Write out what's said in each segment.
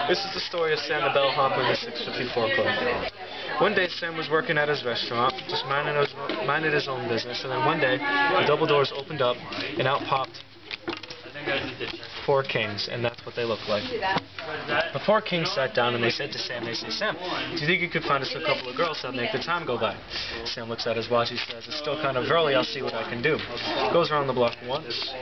This is the story of Sam the Bellhop in the 654 Club. One day Sam was working at his restaurant, just minding his own business, and then one day the double doors opened up and out popped four kings, and that's what they look like. The four kings sat down and they said to Sam, Sam, do you think you could find us a couple of girls that make the time go by? Sam looks at his watch, he says, it's still kind of early, I'll see what I can do. Goes around the block once,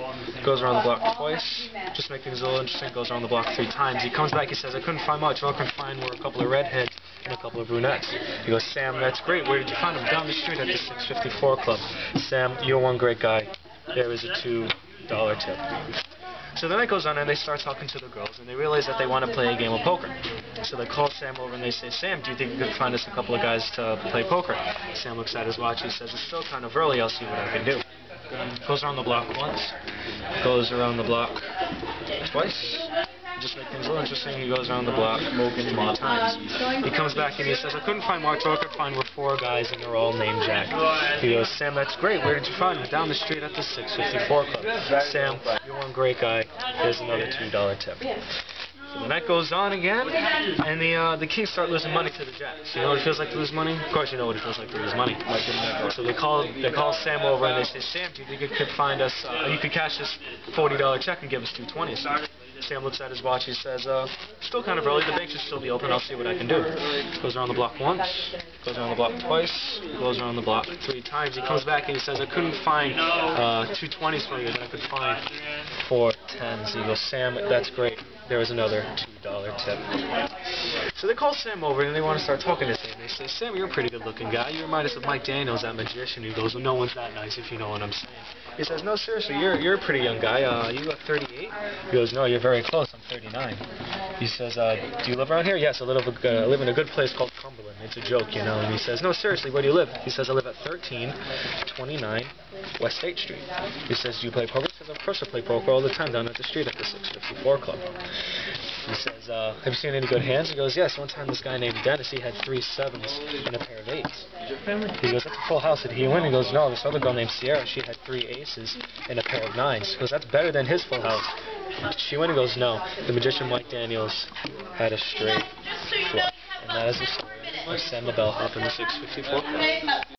goes around the block twice, just make things a little interesting, goes around the block 3 times. He comes back, he says, I couldn't find much, all I could find were a couple of redheads and a couple of brunettes. He goes, Sam, that's great, where did you find them? Down the street at the 654 Club. Sam, you're one great guy. There is a $2 tip. So the night goes on and they start talking to the girls and they realize that they want to play a game of poker. So they call Sam over and they say, Sam, do you think you could find us a couple of guys to play poker? Sam looks at his watch, he says, it's still kind of early, I'll see what I can do. Goes around the block once, goes around the block twice. Just make things a little interesting, he goes around the block 3 times. He comes back and he says, I couldn't find much, all I could find were 4 guys and they're all named Jack. He goes, Sam, that's great, where did you find them? Down the street at the 654 Club. Sam, you're one great guy, here's another $2 tip. So the night goes on again, and the kings start losing money to the jacks. You know what it feels like to lose money? Of course you know what it feels like to lose money. So they call Sam over and they say, Sam, do you think you could find us, you could cash this $40 check and give us 2 20s? Sam looks at his watch, he says, still kind of early, the bank should still be open, I'll see what I can do. Goes around the block once, goes around the block twice, goes around the block 3 times. He comes back and he says, I couldn't find 2 20s for you, but I could find 4 10s. He goes, Sam, that's great, there was another $2 tip. So they call Sam over and they want to start talking to Sam. They say, Sam, you're a pretty good looking guy, you remind us of Mike Daniels, that magician. He goes, well, no one's that nice if you know what I'm saying. He says, no, seriously, you're a pretty young guy, you look 38? He goes, no, you're very close, I'm 39. He says, do you live around here? Yes, I live in a good place called Cumberland. It's a joke, you know. And he says, no, seriously, where do you live? He says, I live at 1329 West State Street. He says, do you play poker? He says, of course I play poker all the time down at the street at the 654 Club. He says, have you seen any good hands? He goes, yes, one time this guy named Dennis, he had 3 7s and a pair of 8s. He goes, that's a full house. Did he win? He goes, no, this other girl named Sierra, she had 3 aces and a pair of 9s. He goes, that's better than his full house. She went and goes, no, the magician Mike Daniels had a straight flush. And that is the story of Sam the Bellhop in the 654 Club.